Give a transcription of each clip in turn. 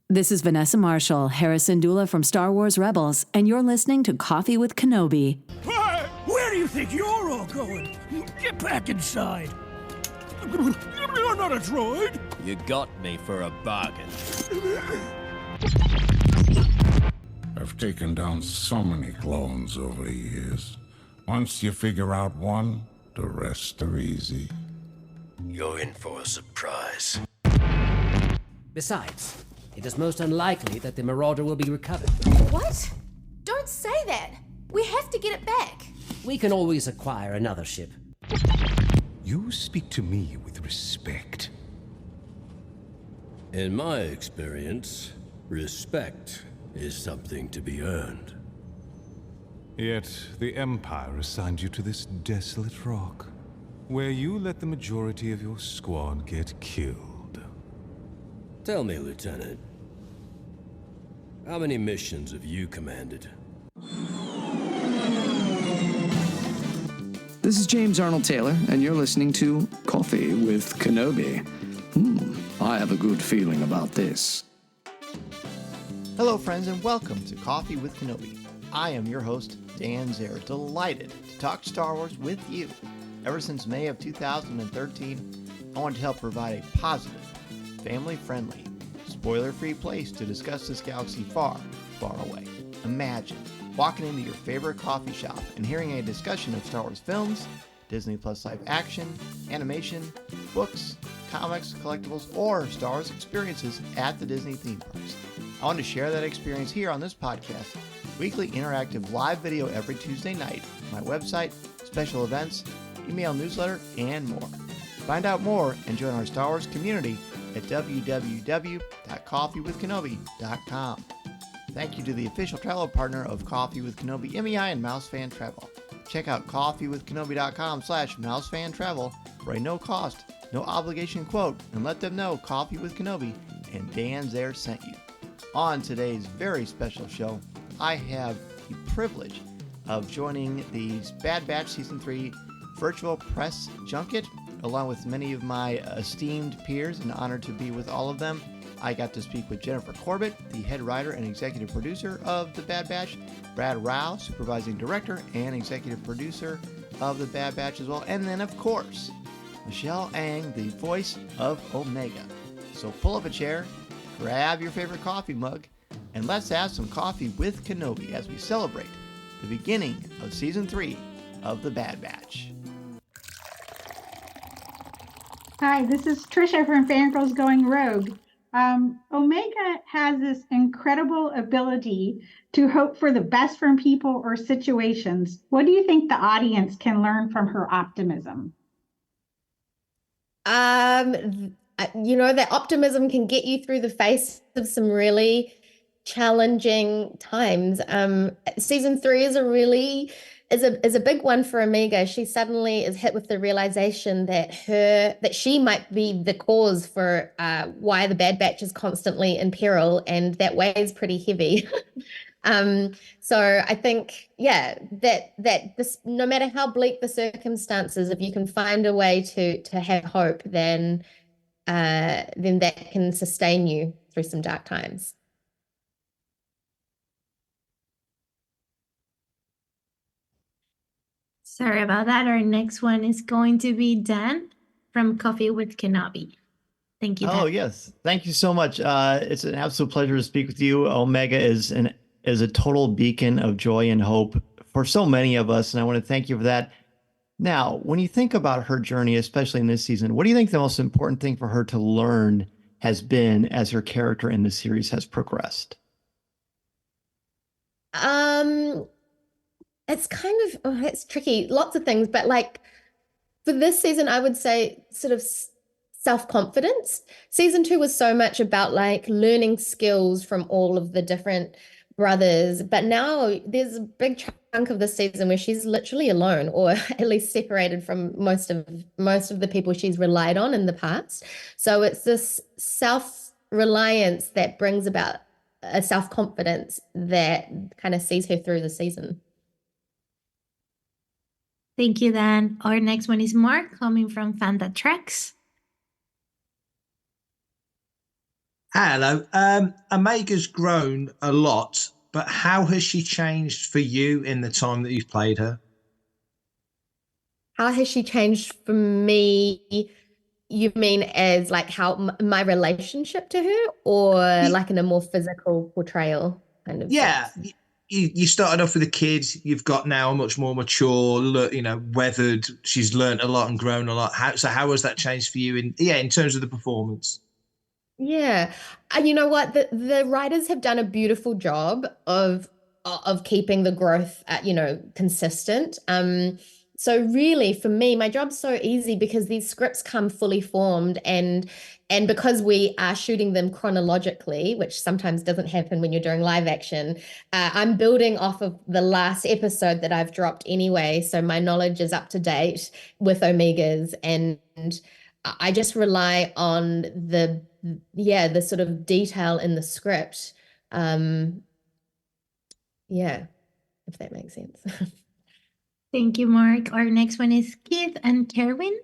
This is Vanessa Marshall, Harrison Dula from Star Wars Rebels, and you're listening to Coffee with Kenobi. Hey, where do you think you're all going? Get back inside. You're not a droid. You got me for a bargain. I've taken down so many clones over the years. Once you figure out one, the rest are easy. You're in for a surprise. Besides, it is most unlikely that the Marauder will be recovered. What? Don't say that. We have to get it back. We can always acquire another ship. You speak to me with respect. In my experience, respect is something to be earned. Yet the Empire assigned you to this desolate rock, where you let the majority of your squad get killed. Tell me, Lieutenant, how many missions have you commanded? This is James Arnold Taylor, and you're listening to Coffee with Kenobi. I have a good feeling about this. Hello, friends, and welcome to Coffee with Kenobi. I am your host, Dan Zehr, delighted to talk Star Wars with you. Ever since May of 2013, I wanted to help provide a positive, family-friendly, spoiler-free place to discuss this galaxy far, far away. Imagine walking into your favorite coffee shop and hearing a discussion of Star Wars films, Disney Plus live action, animation, books, comics, collectibles, or Star Wars experiences at the Disney theme parks. I want to share that experience here on this podcast, weekly interactive live video every Tuesday night, my website, special events, email newsletter, and more. Find out more and join our Star Wars community at www.coffeewithkenobi.com. Thank you to the official travel partner of Coffee with Kenobi, MEI and Mousefan Travel. Check out coffeewithkenobi.com/mousefan-travel for a no-cost, no-obligation quote, and let them know Coffee with Kenobi and Dan Zehr sent you. On today's very special show, I have the privilege of joining the Bad Batch Season 3 virtual press junket, along with many of my esteemed peers, and honored to be with all of them. I got to speak with Jennifer Corbett, the head writer and executive producer of The Bad Batch, Brad Rao, supervising director and executive producer of The Bad Batch as well, and then, of course, Michelle Ang, the voice of Omega. So pull up a chair, grab your favorite coffee mug, and let's have some coffee with Kenobi as we celebrate the beginning of Season 3 of The Bad Batch. Hi, this is Trisha from Fangirls Going Rogue. Omega has this incredible ability to hope for the best from people or situations. What do you think the audience can learn from her optimism? That optimism can get you through the face of some really challenging times. Season 3 is a big one for Omega. She suddenly is hit with the realization that she might be the cause for why the Bad Batch is constantly in peril, and that weighs pretty heavy. So I think, that this, no matter how bleak the circumstances, if you can find a way to have hope, then that can sustain you through some dark times. Sorry about that. Our next one is going to be Dan from Coffee with Kenobi. Thank you, Dan. Oh, yes. Thank you so much. It's an absolute pleasure to speak with you. Omega is a total beacon of joy and hope for so many of us, and I want to thank you for that. Now, when you think about her journey, especially in this season, what do you think the most important thing for her to learn has been as her character in the series has progressed? It's kind of, it's tricky, lots of things, but like for this season, I would say sort of self-confidence. Season 2 was so much about like learning skills from all of the different brothers, but now there's a big chunk of the season where she's literally alone, or at least separated from most of the people she's relied on in the past. So it's this self-reliance that brings about a self-confidence that kind of sees her through the season. Thank you, Dan. Our next one is Mark, coming from Fanta Treks. Hello. Omega's grown a lot, but how has she changed for you in the time that you've played her? How has she changed for me? You mean as like how my relationship to her, or like in a more physical portrayal kind of Yeah, sense? you started off with a kid. You've got now a much more mature, weathered. She's learned a lot and grown a lot. How has that changed for you in terms of the performance? Yeah. And you know what? The writers have done a beautiful job of keeping the growth consistent. So really for me, my job's so easy because these scripts come fully formed and because we are shooting them chronologically, which sometimes doesn't happen when you're doing live action, I'm building off of the last episode that I've dropped anyway. So my knowledge is up to date with Omegas and I just rely on the sort of detail in the script. Um, yeah, if that makes sense. Thank you, Mark. Our next one is Keith and Kerwin.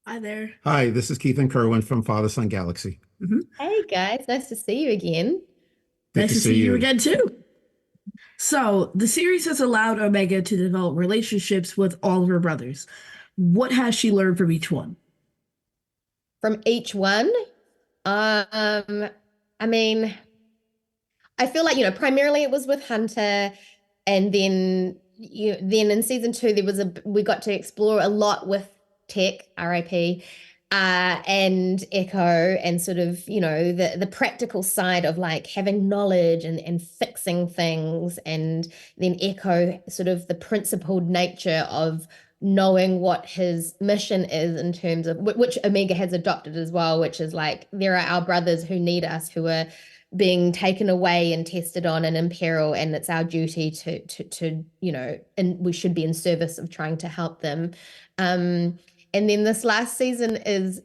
Hi there. Hi, this is Keith and Kerwin from Father Son Galaxy. Hey guys, nice to see you again. Nice to see you again too. So the series has allowed Omega to develop relationships with all of her brothers. What has she learned from each one? From each one, I mean, I feel like, primarily it was with Hunter, and then then in season 2 we got to explore a lot with Tech, RIP, and Echo, and sort of, the practical side of like having knowledge and fixing things, and then Echo, sort of the principled nature of knowing what his mission is in terms of which Omega has adopted as well, which is like there are our brothers who need us, who are being taken away and tested on and in peril, and it's our duty to and we should be in service of trying to help them. And then this last season is,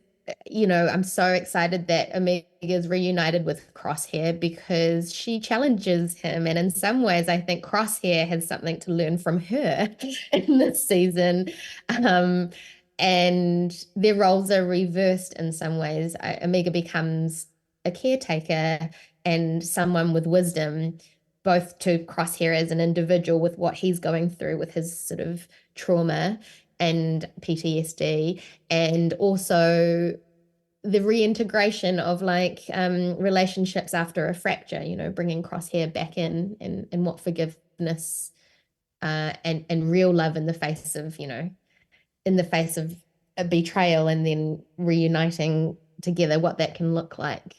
I'm so excited that Omega is reunited with Crosshair because she challenges him. And in some ways, I think Crosshair has something to learn from her in this season. And their roles are reversed in some ways. Omega becomes a caretaker and someone with wisdom, both to Crosshair as an individual with what he's going through with his sort of trauma and PTSD, and also the reintegration of like relationships after a fracture, bringing Crosshair back in and what forgiveness and real love in the face of, in the face of a betrayal, and then reuniting together, what that can look like.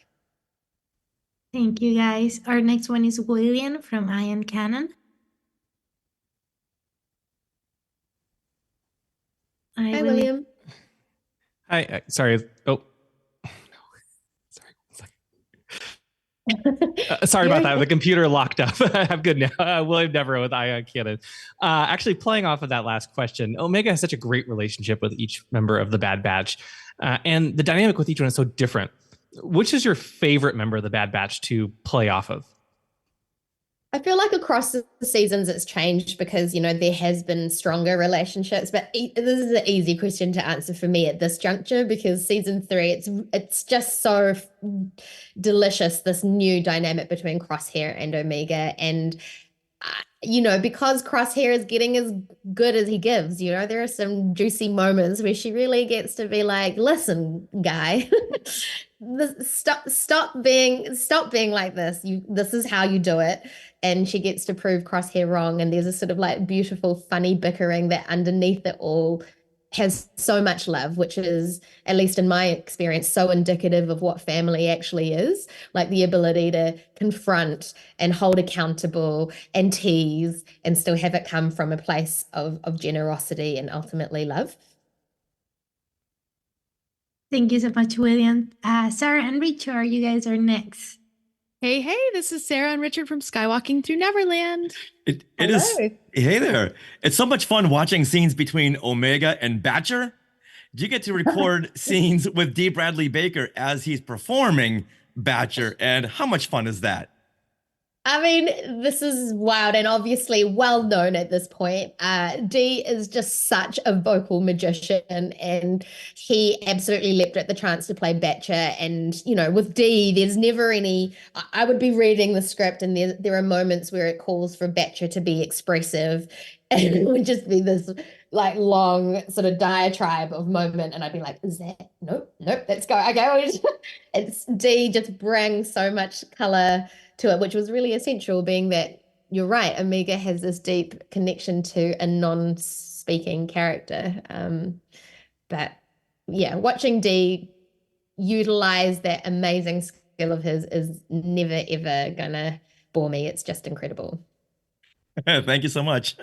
Thank you, guys. Our next one is William from Iron Cannon. Hi, William. Hi. Sorry. Oh, no. Sorry about that. The computer locked up. I'm good now. William Devereaux with Ion Cannon. Actually, playing off of that last question, Omega has such a great relationship with each member of the Bad Batch, and the dynamic with each one is so different. Which is your favorite member of the Bad Batch to play off of? I feel like across the seasons it's changed because, there has been stronger relationships, but this is an easy question to answer for me at this juncture because season 3, it's just so delicious, this new dynamic between Crosshair and Omega. And, because Crosshair is getting as good as he gives, there are some juicy moments where she really gets to be like, listen, guy, stop being like this. This is how you do it. And she gets to prove Crosshair wrong. And there's a sort of like beautiful, funny bickering that underneath it all has so much love, which is, at least in my experience, so indicative of what family actually is, like the ability to confront and hold accountable and tease and still have it come from a place of generosity and ultimately love. Thank you so much, William. Sarah and Richard, you guys are next. Hey, this is Sarah and Richard from Skywalking Through Neverland. It is. Hey there. It's so much fun watching scenes between Omega and Batcher. Do you get to record scenes with D. Bradley Baker as he's performing Batcher? And how much fun is that? I mean, this is wild and obviously well known at this point. Dee is just such a vocal magician, and he absolutely leapt at the chance to play Batcher. And, you know, with Dee, there's never any. I would be reading the script, and there are moments where it calls for Batcher to be expressive, and it would just be this like long sort of diatribe of moment, and I'd be like, "Is that nope, let's go." Okay, it's Dee just brings so much color to it, which was really essential, being that you're right, Omega has this deep connection to a non-speaking character. But yeah, watching Dee utilize that amazing skill of his is never ever gonna bore me. It's just incredible. Thank you so much.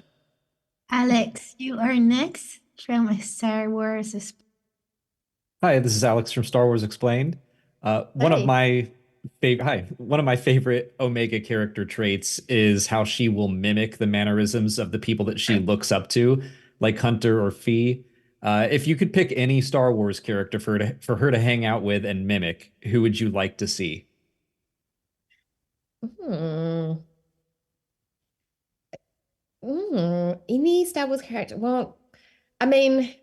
Alex, you are next from Star Wars. Hi, this is Alex from Star Wars Explained. One of my favorite Omega character traits is how she will mimic the mannerisms of the people that she looks up to, like Hunter or Fee. If you could pick any Star Wars character for her to hang out with and mimic, who would you like to see? Any Star Wars character? Well, I mean,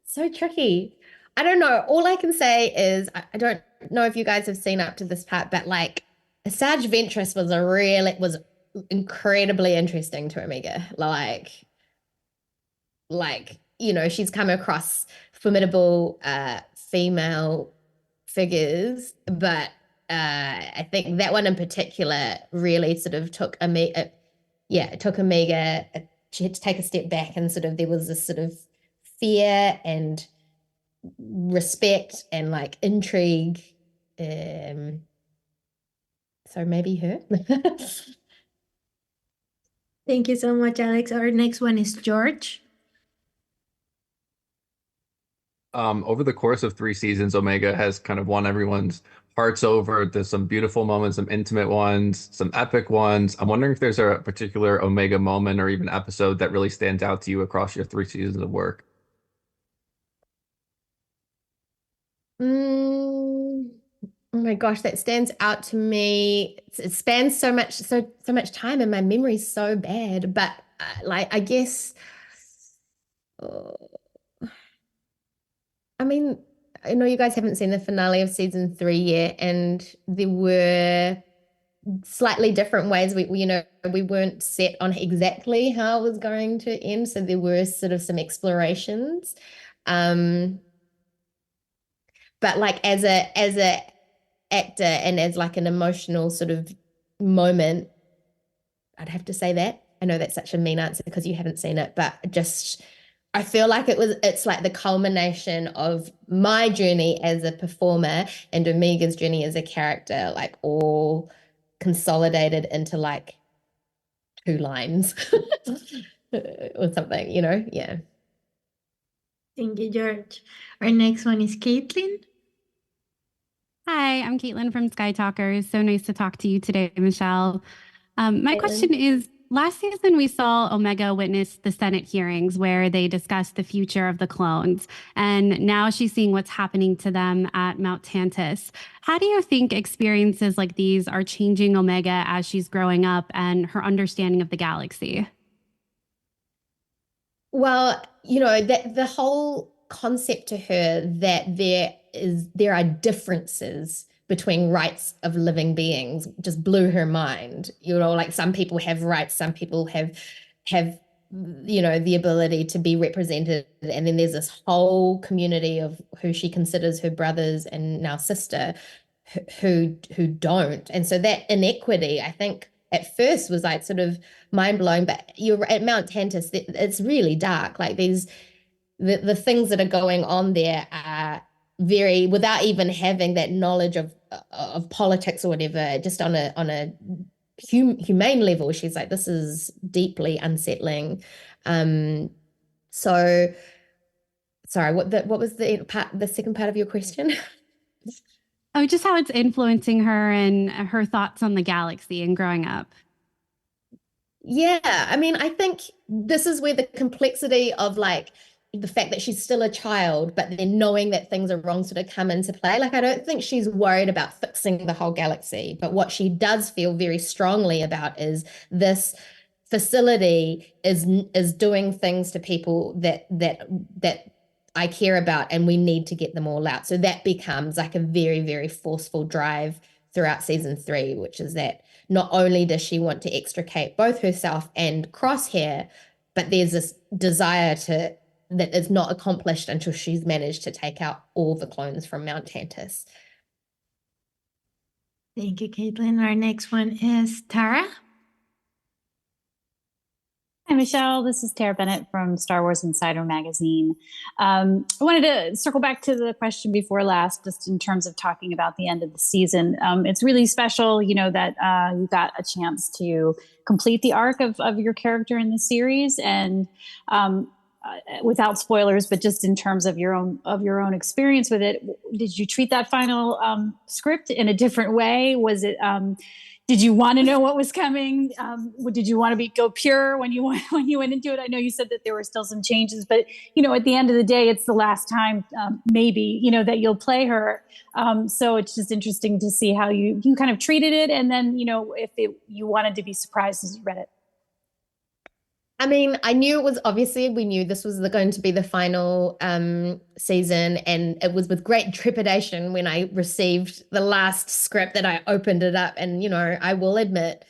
so tricky. I don't know. All I can say is I don't know if you guys have seen up to this part, but like Asajj Ventress was incredibly interesting to Omega. Like, you know, she's come across formidable female figures, but I think that one in particular really sort of took Omega. It took Omega. She had to take a step back, and sort of there was this sort of fear and respect and like intrigue. So maybe her. Thank you so much, Alex. Our next one is George. Over the course of 3 seasons, Omega has kind of won everyone's hearts over. There's some beautiful moments, some intimate ones, some epic ones. I'm wondering if there's a particular Omega moment or even episode that really stands out to you across your 3 seasons of work. Oh my gosh, that stands out to me. It spans so much time, and my memory's so bad. But like, I guess, I mean, I know you guys haven't seen the finale of season 3 yet, and there were slightly different ways. We weren't set on exactly how it was going to end, so there were sort of some explorations. But like as a actor and as like an emotional sort of moment, I'd have to say that. I know that's such a mean answer because you haven't seen it, but just I feel like it's like the culmination of my journey as a performer and Omega's journey as a character, like all consolidated into like 2 lines or something, you know? Yeah. Thank you, George. Our next one is Caitlin. Hi, I'm Caitlin from Sky Talkers. So nice to talk to you today, Michelle. My question is, last season we saw Omega witness the Senate hearings where they discussed the future of the clones, and now she's seeing what's happening to them at Mount Tantus. How do you think experiences like these are changing Omega as she's growing up and her understanding of the galaxy? Well, you know, that the whole concept to her that there are differences between rights of living beings just blew her mind. You know, like some people have rights, some people have you know, the ability to be represented, and then there's this whole community of who she considers her brothers and now sister who don't. And so that inequity, I think at first was like sort of mind-blowing, but you're at Mount Tantus, it's really dark. Like the things that are going on there are very, without even having that knowledge of politics or whatever, just on a humane level, she's like, this is deeply unsettling. So sorry, what was the second part of your question? Oh, just how it's influencing her and her thoughts on the galaxy and growing up. Yeah, I mean, I think this is where the complexity of like the fact that she's still a child, but then knowing that things are wrong sort of come into play. Like, I don't think she's worried about fixing the whole galaxy, but what she does feel very strongly about is this facility is doing things to people that I care about, and we need to get them all out. So that becomes like a very, very forceful drive throughout season 3, which is that not only does she want to extricate both herself and Crosshair, but there's this desire that is not accomplished until she's managed to take out all the clones from Mount Tantus. Thank you, Caitlin. Our next one is Tara. Hi, Michelle. This is Tara Bennett from Star Wars Insider Magazine. I wanted to circle back to the question before last, just in terms of talking about the end of the season. It's really special, that you got a chance to complete the arc of your character in the series, and without spoilers, but just in terms of your own experience with it. Did you treat that final script in a different way? Was it? Did you want to know what was coming? Did you want to go pure when you went into it? I know you said that there were still some changes, but at the end of the day, it's the last time maybe that you'll play her. So it's just interesting to see how you kind of treated it, and then if you wanted to be surprised as you read it. I mean, we knew this was going to be the final season, and it was with great trepidation when I received the last script that I opened it up. And, I will admit,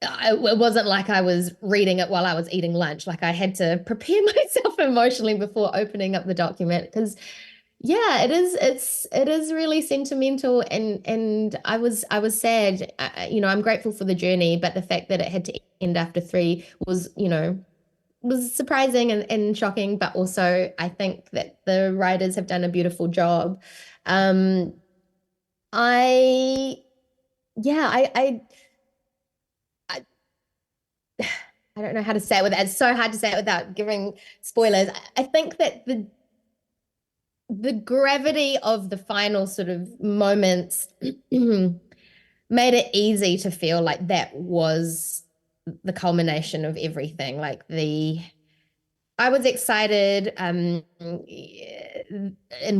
it wasn't like I was reading it while I was eating lunch. Like, I had to prepare myself emotionally before opening up the document, because it is really sentimental, and I was sad. I'm grateful for the journey, but the fact that it had to end after 3 was surprising and shocking, but also I think that the writers have done a beautiful job. I don't know how to say it it's so hard to say it without giving spoilers. I think that the gravity of the final sort of moments made it easy to feel like that was the culmination of everything. I was excited in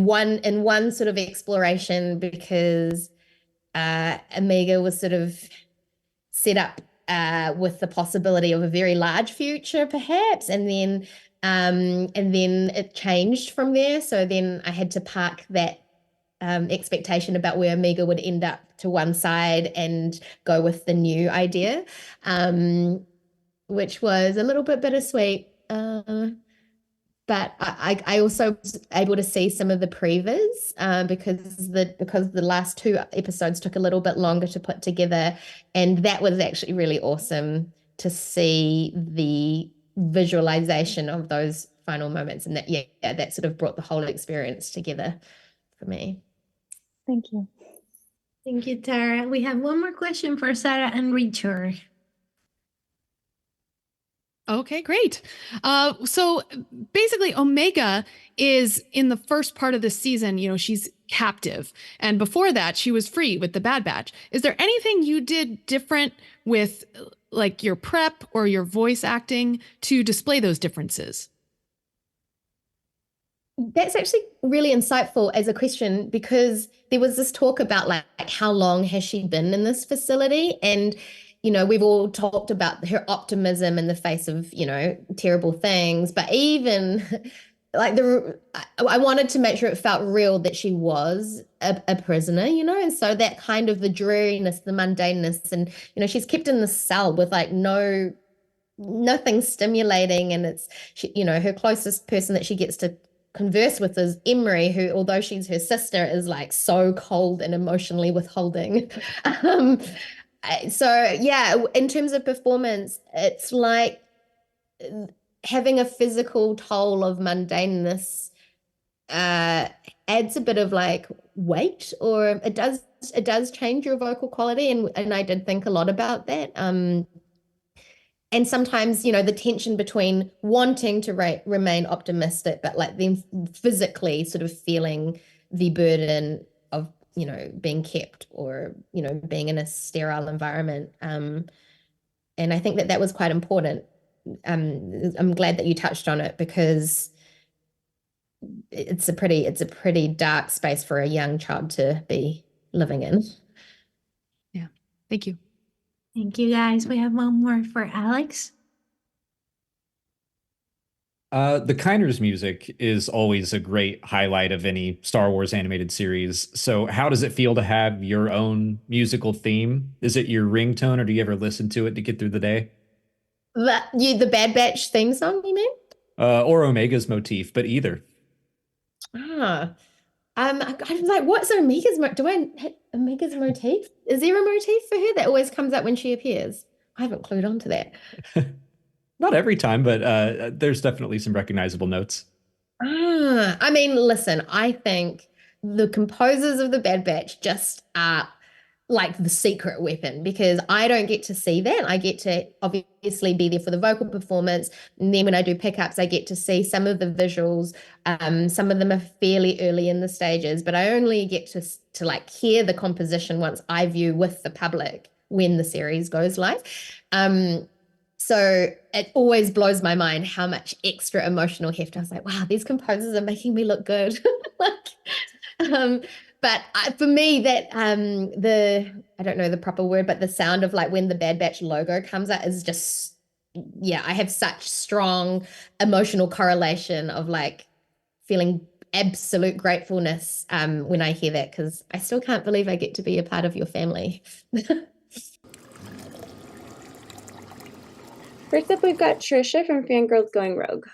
one sort of exploration, because Omega was sort of set up with the possibility of a very large future, perhaps, and then it changed from there. So then I had to park that expectation about where Omega would end up to one side and go with the new idea, which was a little bit bittersweet. But I also was able to see some of the previs because the last 2 episodes took a little bit longer to put together, and that was actually really awesome to see the visualization of those final moments, and that sort of brought the whole experience together for me. Thank you. Thank you, Tara. We have one more question for Sarah and Richard. Okay, great. So basically, Omega is in the first part of the season, she's captive. And before that, she was free with the Bad Batch. Is there anything you did different with like your prep or your voice acting to display those differences? That's actually really insightful as a question, because there was this talk about like how long has she been in this facility, and we've all talked about her optimism in the face of terrible things, but even like I wanted to make sure it felt real that she was a prisoner, and so that kind of the dreariness, the mundaneness, and she's kept in this cell with like nothing stimulating, and it's her closest person that she gets to converse with is Emery, who, although she's her sister, is like so cold and emotionally withholding. So in terms of performance, it's like having a physical toll of mundaneness adds a bit of like weight, or it does change your vocal quality, and I did think a lot about that. And sometimes, the tension between wanting to remain optimistic, but like then physically sort of feeling the burden of, being kept, or, being in a sterile environment. And I think that was quite important. I'm glad that you touched on it, because it's a pretty dark space for a young child to be living in. Yeah. Thank you. Thank you, guys. We have one more for Alex. The Kinders music is always a great highlight of any Star Wars animated series. So how does it feel to have your own musical theme? Is it your ringtone, or do you ever listen to it to get through the day? The Bad Batch theme song, you mean? Or Omega's motif, but either. I was like, what's Omega's do I hit Omega's motif? Is there a motif for her that always comes up when she appears? I haven't clued on to that. Not every time, but there's definitely some recognizable notes. I mean, listen, I think the composers of the Bad Batch just are like the secret weapon, because I don't get to see that. I get to obviously be there for the vocal performance, and then when I do pickups, I get to see some of the visuals. Some of them are fairly early in the stages, but I only get to like hear the composition once I view with the public when the series goes live. So it always blows my mind how much extra emotional heft. I was like, wow, these composers are making me look good. But for me, that I don't know the proper word, but the sound of like when the Bad Batch logo comes out is just, yeah, I have such strong emotional correlation of like feeling absolute gratefulness when I hear that, because I still can't believe I get to be a part of your family. First up, we've got Trisha from Fangirls Going Rogue.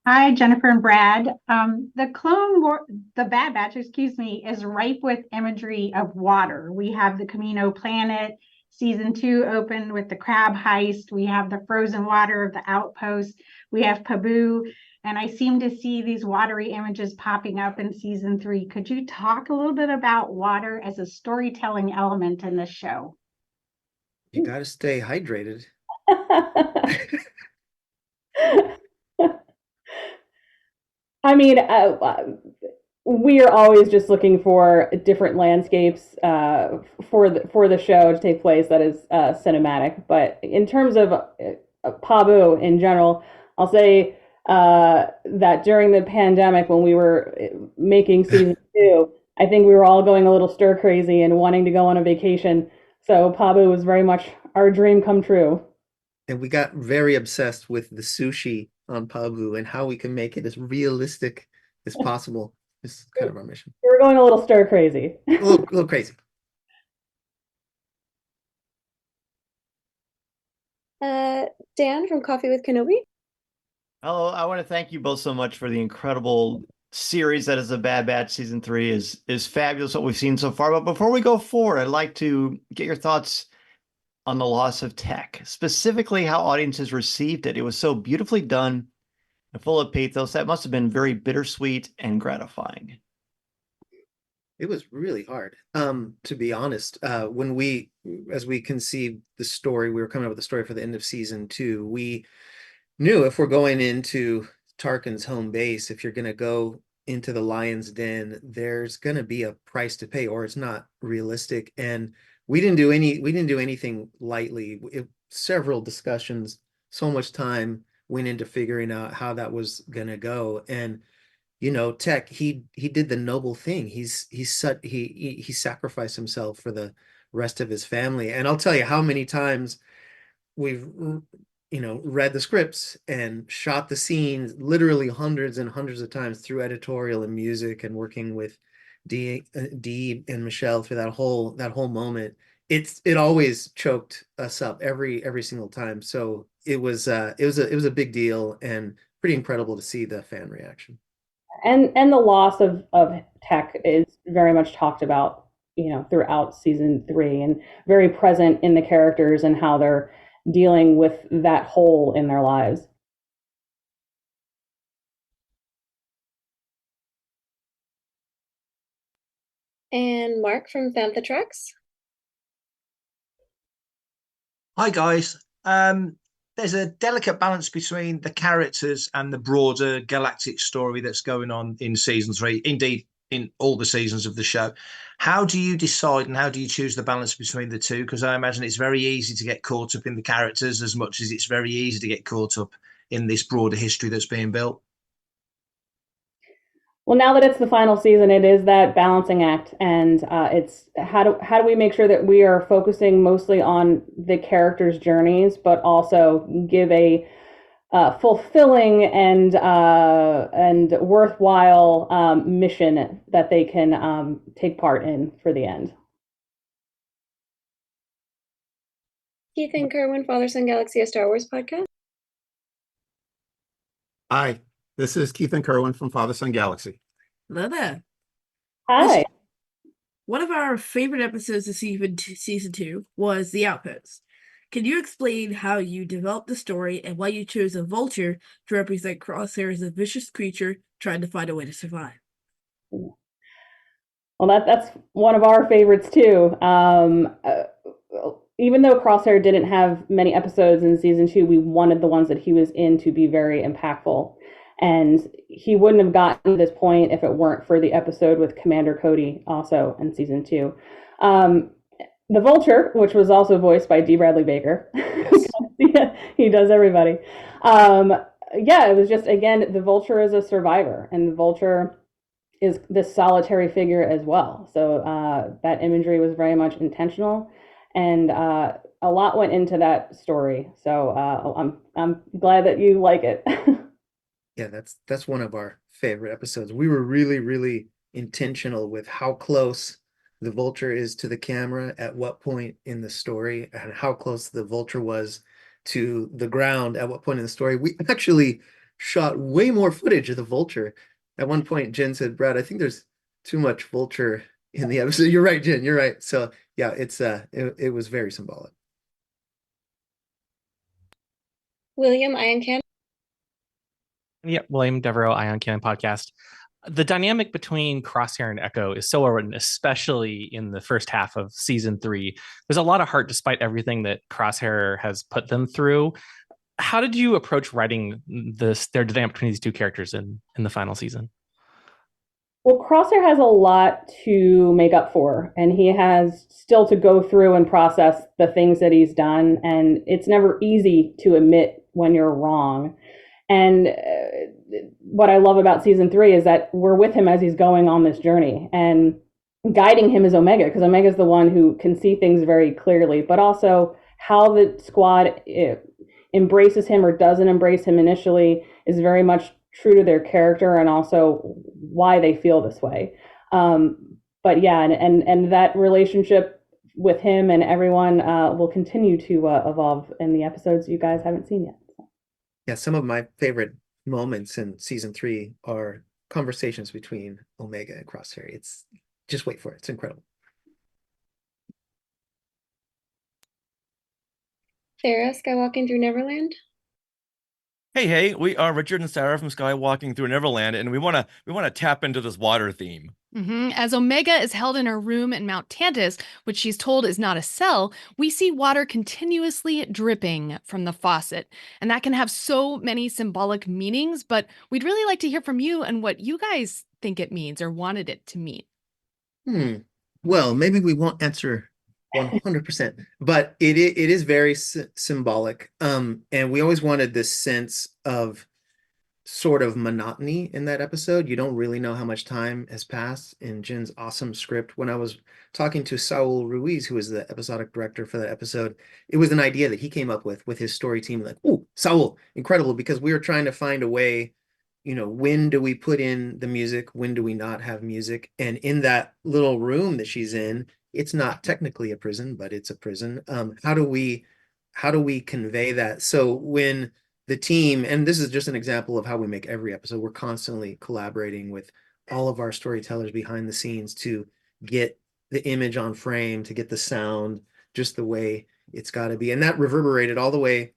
Hi, Jennifer and Brad. The Bad Batch, is ripe with imagery of water. We have the Camino planet. Season 2 opened with the crab heist. We have the frozen water of the outpost. We have Pabu. And I seem to see these watery images popping up in season 3. Could you talk a little bit about water as a storytelling element in this show? You got to stay hydrated. I mean, we are always just looking for different landscapes for the show to take place that is cinematic. But in terms of Pabu in general, I'll say that during the pandemic, when we were making season 2, I think we were all going a little stir crazy and wanting to go on a vacation. So Pabu was very much our dream come true. And we got very obsessed with the sushi on Pabu and how we can make it as realistic as possible. This is kind of our mission. We were going a little stir crazy. a little crazy. Dan from Coffee with Kenobi. Hello, I want to thank you both so much for the incredible series that is The Bad Batch. Season 3 is fabulous, what we've seen so far. But before we go forward, I'd like to get your thoughts on the loss of Tech, specifically how audiences received it. It was so beautifully done and full of pathos. That must have been very bittersweet and gratifying. It was really hard, to be honest. As we conceived the story, we were coming up with the story for the end of season 2. We knew if we're going into Tarkin's home base, if you're going to go into the lion's den, there's going to be a price to pay, or it's not realistic. And we didn't do anything lightly. Several discussions, so much time went into figuring out how that was going to go. And Tech, he did the noble thing. He sacrificed himself for the rest of his family. And I'll tell you how many times we've read the scripts and shot the scenes literally hundreds and hundreds of times through editorial and music and working with Dee and Michelle through that whole moment. It always choked us up every single time. So it was a big deal and pretty incredible to see the fan reaction. And the loss of Tech is very much talked about, throughout season 3, and very present in the characters and how they're dealing with that hole in their lives. And Mark from Fantha Tracks. Hi guys. There's a delicate balance between the characters and the broader galactic story that's going on in season 3, indeed in all the seasons of the show. How do you decide and how do you choose the balance between the two? Because I imagine it's very easy to get caught up in the characters as much as it's very easy to get caught up in this broader history that's being built. Well, now that it's the final season, it is that balancing act, and it's how do we make sure that we are focusing mostly on the characters' journeys, but also give a fulfilling and worthwhile mission that they can take part in for the end. Keith and Kerwin, Father Son Galaxy, a Star Wars podcast. Hi, this is Keith and Kerwin from Father Son Galaxy. Hello there. Hi. One of our favorite episodes of season 2 was The Outpost. Can you explain how you developed the story and why you chose a vulture to represent Crosshair as a vicious creature trying to find a way to survive? Well, that's one of our favorites too. Even though Crosshair didn't have many episodes in season 2, we wanted the ones that he was in to be very impactful. And he wouldn't have gotten to this point if it weren't for the episode with Commander Cody, also in season 2. The Vulture, which was also voiced by D. Bradley Baker. Yes. He does everybody. Yeah, it was just, again, the Vulture is a survivor, and the Vulture is this solitary figure as well. So that imagery was very much intentional, and a lot went into that story. So I'm glad that you like it. Yeah, that's one of our favorite episodes. We were really, really intentional with how close the Vulture is to the camera at what point in the story, and how close the Vulture was to the ground at what point in the story. We actually shot way more footage of the Vulture. At one point, Jen said, "Brad, I think there's too much Vulture in the episode." You're right, Jen, you're right. So yeah, it was very symbolic. William, Ion Cannon. Yeah, William Devereaux, Ion Cannon podcast. The dynamic between Crosshair and Echo is so well written, especially in the first half of season 3. There's a lot of heart despite everything that Crosshair has put them through. How did you approach writing their dynamic between these two characters in the final season? Well, Crosshair has a lot to make up for, and he has still to go through and process the things that he's done, and it's never easy to admit when you're wrong. And what I love about season 3 is that we're with him as he's going on this journey, and guiding him is Omega, because Omega is the one who can see things very clearly, but also how the squad embraces him or doesn't embrace him initially is very much true to their character, and also why they feel this way. But yeah, and that relationship with him and everyone will continue to evolve in the episodes you guys haven't seen yet. Yeah, some of my favorite moments in season 3 are conversations between Omega and Crosshair. It's just wait for it. It's incredible. Sarah, Skywalking Through Neverland. Hey, we are Richard and Sarah from Skywalking Through Neverland, and we want to tap into this water theme. As Omega is held in her room in Mount Tantus, which she's told is not a cell, we see water continuously dripping from the faucet. And that can have so many symbolic meanings, but we'd really like to hear from you and what you guys think it means or wanted it to mean. Well, maybe we won't answer 100%, but it is very symbolic. And we always wanted this sense of sort of monotony in that episode. You don't really know how much time has passed in Jen's awesome script. When I was talking to Saul Ruiz, who was the episodic director for that episode, it was an idea that he came up with his story team. Like, oh, Saul, incredible, because we were trying to find a way, when do we put in the music? When do we not have music? And in that little room that she's in, it's not technically a prison, but it's a prison. How do we convey that? So when the team, and this is just an example of how we make every episode, we're constantly collaborating with all of our storytellers behind the scenes to get the image on frame, to get the sound just the way it's got to be. And that reverberated all the way,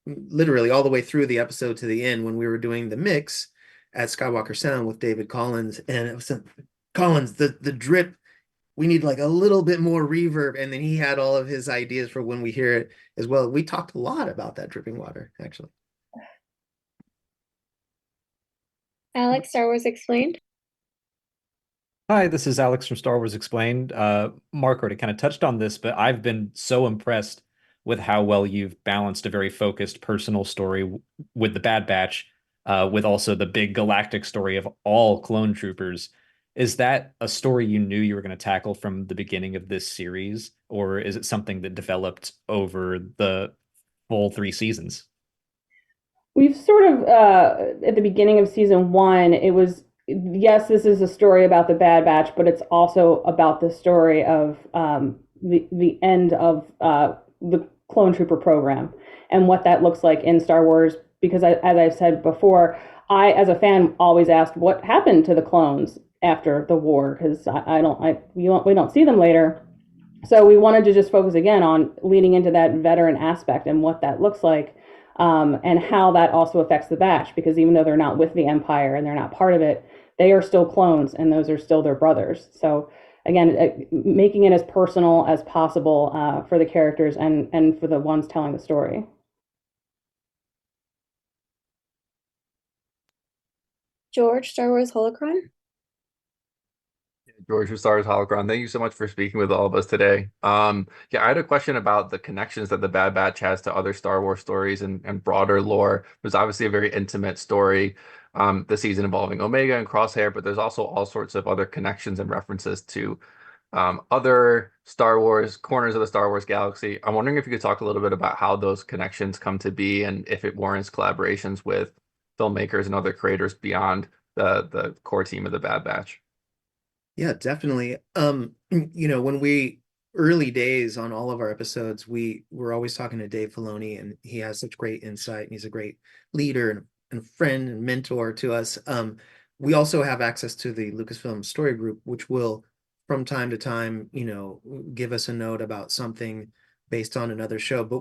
literally all the way through the episode to the end when we were doing the mix at Skywalker Sound with David Collins. And it was Collins, the drip, we need like a little bit more reverb. And then he had all of his ideas for when we hear it as well. We talked a lot about that dripping water, actually. Alex, Star Wars Explained. Hi, this is Alex from Star Wars Explained. Mark already kind of touched on this, but I've been so impressed with how well you've balanced a very focused personal story with the Bad Batch with also the big galactic story of all clone troopers. Is that a story you knew you were going to tackle from the beginning of this series, or is it something that developed over the full 3 seasons? We've sort of, at the beginning of season 1, it was, yes, this is a story about the Bad Batch, but it's also about the story of the end of the clone trooper program and what that looks like in Star Wars. Because as I've said before, I, as a fan, always asked what happened to the clones after the war, because we don't see them later. So we wanted to just focus again on leaning into that veteran aspect and what that looks like. And how that also affects the Batch, because even though they're not with the Empire and they're not part of it, they are still clones, and those are still their brothers. So again, making it as personal as possible for the characters and for the ones telling the story. George, Star Wars Holocron. George from Star Wars Holocron, thank you so much for speaking with all of us today. Yeah, I had a question about the connections that the Bad Batch has to other Star Wars stories and broader lore. There's obviously a very intimate story this season involving Omega and Crosshair, but there's also all sorts of other connections and references to other Star Wars corners of the Star Wars galaxy. I'm wondering if you could talk a little bit about how those connections come to be and if it warrants collaborations with filmmakers and other creators beyond the core team of the Bad Batch. Yeah, definitely. When we early days on all of our episodes, we were always talking to Dave Filoni, and he has such great insight, and he's a great leader and a friend and mentor to us. We also have access to the Lucasfilm Story Group, which will, from time to time, give us a note about something based on another show. But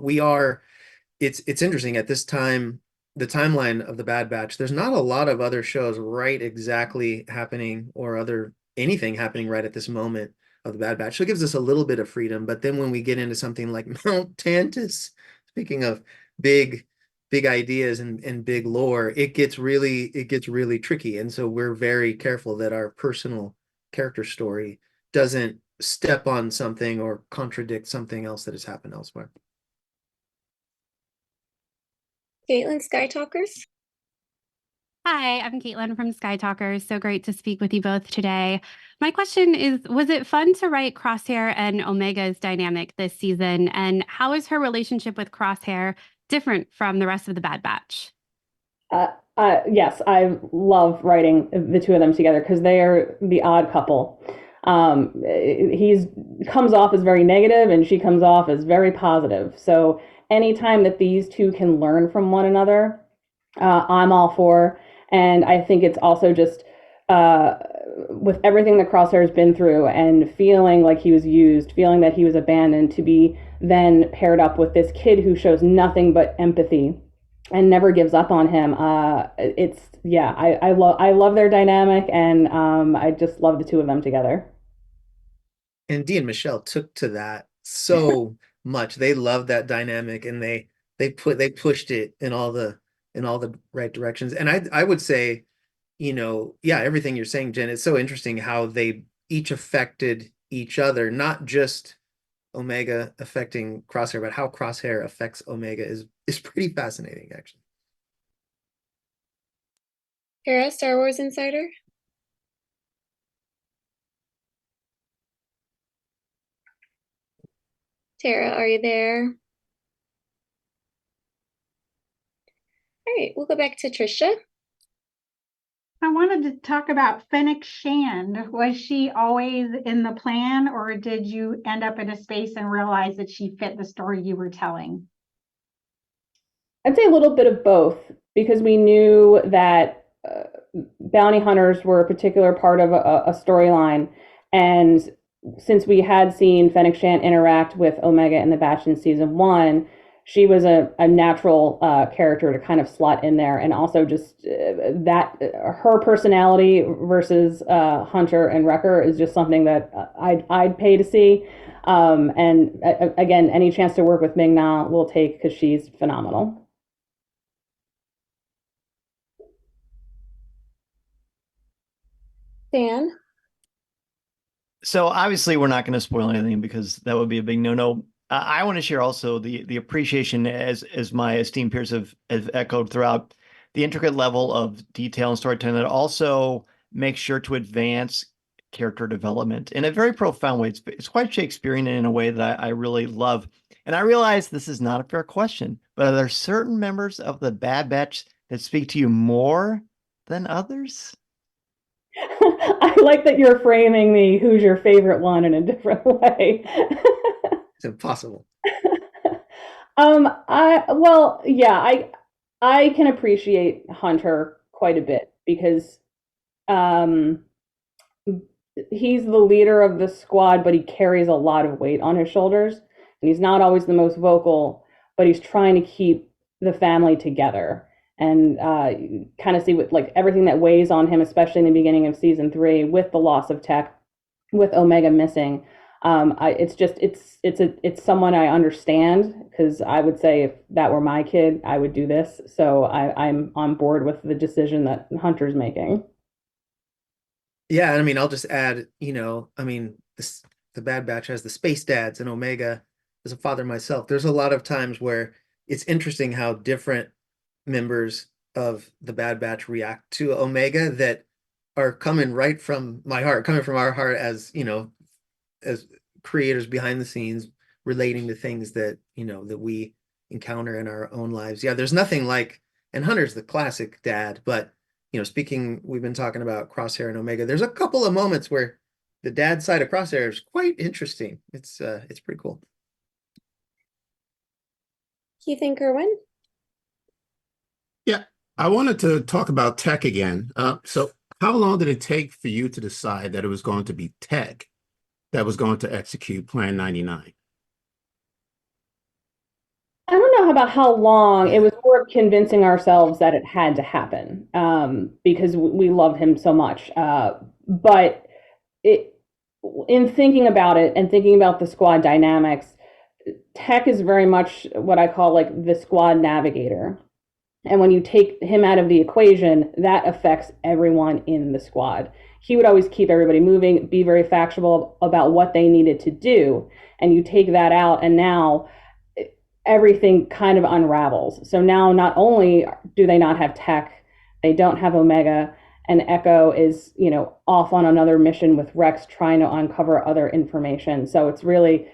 it's interesting at this time, the timeline of the Bad Batch, there's not a lot of other shows right exactly happening or anything happening right at this moment of the Bad Batch. So it gives us a little bit of freedom. But then when we get into something like Mount Tantus, speaking of big ideas and big lore, it gets really tricky. And so we're very careful that our personal character story doesn't step on something or contradict something else that has happened elsewhere. Caitlin, Sky Talkers. Hi, I'm Caitlin from Sky Talkers. So great to speak with you both today. My question is, was it fun to write Crosshair and Omega's dynamic this season? And how is her relationship with Crosshair different from the rest of the Bad Batch? Yes, I love writing the two of them together because they are the odd couple. He comes off as very negative and she comes off as very positive. So anytime that these two can learn from one another, I'm all for. And I think it's also just with everything that Crosshair's been through and feeling like he was used, feeling that he was abandoned, to be then paired up with this kid who shows nothing but empathy and never gives up on him. I love their dynamic, and I just love the two of them together. And Dee and Michelle took to that so much. They loved that dynamic, and they pushed it in all the right directions. And I would say, everything you're saying, Jen, it's so interesting how they each affected each other, not just Omega affecting Crosshair, but how Crosshair affects Omega is pretty fascinating, actually. Kara, Star Wars Insider. Tara, are you there? All right, we'll go back to Trisha. I wanted to talk about Fennec Shand. Was she always in the plan, or did you end up in a space and realize that she fit the story you were telling? I'd say a little bit of both, because we knew that bounty hunters were a particular part of a storyline. And since we had seen Fennec Shand interact with Omega in the Batch in season 1, she was a natural character to kind of slot in there. And also just that her personality versus Hunter and Wrecker is just something that I'd pay to see. And again, any chance to work with Ming-Na we'll take, because she's phenomenal. Dan? So obviously we're not going to spoil anything because that would be a big no-no. I want to share also the appreciation, as my esteemed peers have echoed throughout, the intricate level of detail and storytelling that also makes sure to advance character development in a very profound way. It's quite Shakespearean in a way that I really love. And I realize this is not a fair question, but are there certain members of the Bad Batch that speak to you more than others? I like that you're framing the who's your favorite one in a different way. It's impossible. I can appreciate Hunter quite a bit because he's the leader of the squad, but he carries a lot of weight on his shoulders, and he's not always the most vocal, but he's trying to keep the family together. And you kind of see what, like, everything that weighs on him, especially in the beginning of season 3, with the loss of Tech, with Omega missing. It's someone I understand, because I would say if that were my kid, I would do this. So I'm on board with the decision that Hunter's making. Yeah, I mean, I'll just add, the Bad Batch has the space dads, and Omega, as a father myself, there's a lot of times where it's interesting how different members of the Bad Batch react to Omega that are coming right from my heart, coming from our heart as, as creators behind the scenes, relating to things that, that we encounter in our own lives. Yeah, there's nothing like, and Hunter's the classic dad, but we've been talking about Crosshair and Omega. There's a couple of moments where the dad side of Crosshair is quite interesting. It's pretty cool. Keith and Kerwin? Yeah, I wanted to talk about Tech again. So how long did it take for you to decide that it was going to be Tech that was going to execute Plan 99? I don't know about how long. It was more of convincing ourselves that it had to happen because we love him so much. But in thinking about it and thinking about the squad dynamics, Tech is very much what I call like the squad navigator. And when you take him out of the equation, that affects everyone in the squad. He would always keep everybody moving, be very factual about what they needed to do. And you take that out, and now everything kind of unravels. So now not only do they not have Tech, they don't have Omega, and Echo is, off on another mission with Rex trying to uncover other information. So it's really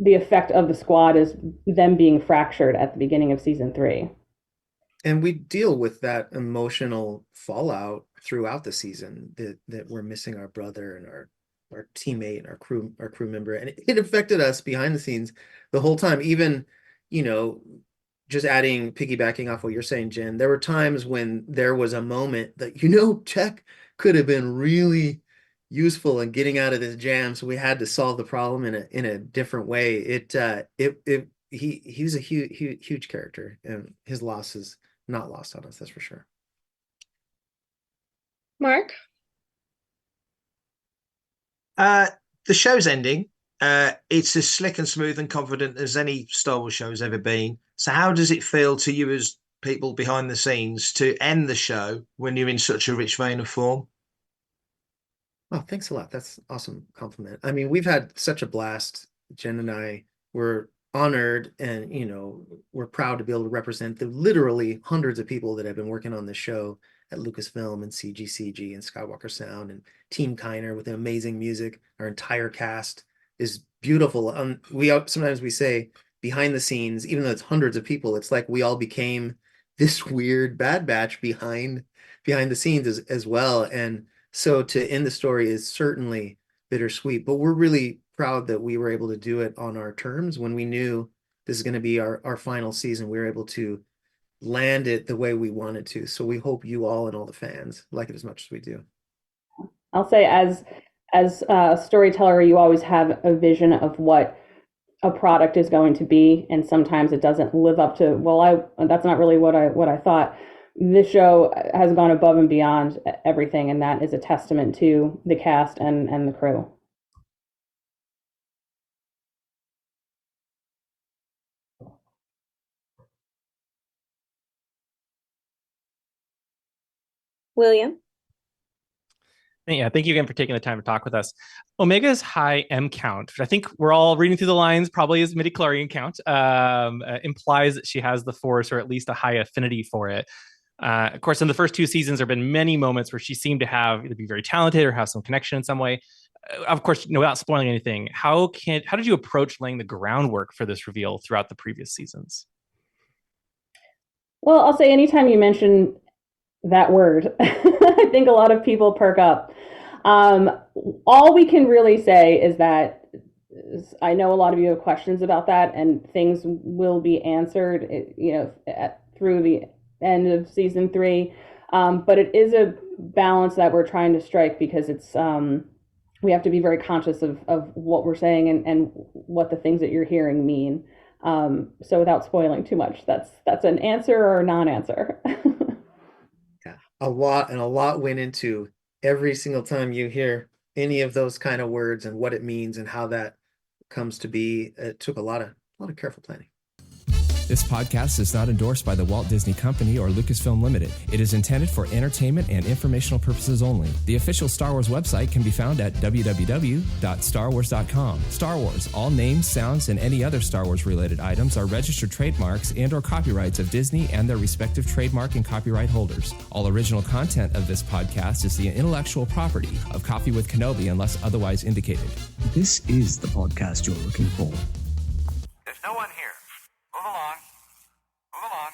the effect of the squad is them being fractured at the beginning of season 3. And we deal with that emotional fallout throughout the season that we're missing our brother and our teammate and our crew member, and it affected us behind the scenes the whole time. Even, just piggybacking off what you're saying, Jen, there were times when there was a moment that Tech could have been really useful in getting out of this jam, so we had to solve the problem in a different way. He was a huge character, and his loss is not lost on us, that's for sure. Mark? The show's ending. It's as slick and smooth and confident as any Star Wars show's ever been. So how does it feel to you as people behind the scenes to end the show when you're in such a rich vein of form? Oh, thanks a lot. That's an awesome compliment. I mean, we've had such a blast. Jen and I were honored, and we're proud to be able to represent the literally hundreds of people that have been working on this show at Lucasfilm and CGCG and Skywalker Sound and Team Kiner with the amazing music. Our entire cast is beautiful. Sometimes we say behind the scenes, even though it's hundreds of people, it's like we all became this weird Bad Batch behind the scenes as well. And so to end the story is certainly bittersweet, but we're really proud that we were able to do it on our terms. When we knew this is going to be our final season, we were able to land it the way we wanted to. So we hope you all and all the fans like it as much as we do. I'll say, as a storyteller, you always have a vision of what a product is going to be, and sometimes it doesn't live up to, that's not really what I thought. This show has gone above and beyond everything, and that is a testament to the cast and the crew. William? Yeah, thank you again for taking the time to talk with us. Omega's high M count, which I think we're all reading through the lines, probably is midichlorian count, implies that she has the Force, or at least a high affinity for it. Of course, in the first 2 seasons, there have been many moments where she seemed to have either be very talented or have some connection in some way. Of course, without spoiling anything, how did you approach laying the groundwork for this reveal throughout the previous seasons? Well, I'll say anytime you mention that word, I think a lot of people perk up. All we can really say is that I know a lot of you have questions about that, and things will be answered, through the end of season 3. But it is a balance that we're trying to strike, because it's we have to be very conscious of what we're saying and what the things that you're hearing mean. So without spoiling too much, that's an answer or a non-answer. Yeah, a lot went into every single time you hear any of those kind of words and what it means and how that comes to be. It took a lot of careful planning. This podcast is not endorsed by the Walt Disney Company or Lucasfilm Limited. It is intended for entertainment and informational purposes only. The official Star Wars website can be found at www.starwars.com. Star Wars, all names, sounds, and any other Star Wars related items are registered trademarks and or copyrights of Disney and their respective trademark and copyright holders. All original content of this podcast is the intellectual property of Coffee with Kenobi unless otherwise indicated. This is the podcast you're looking for. There's no one here. Move along. Move along.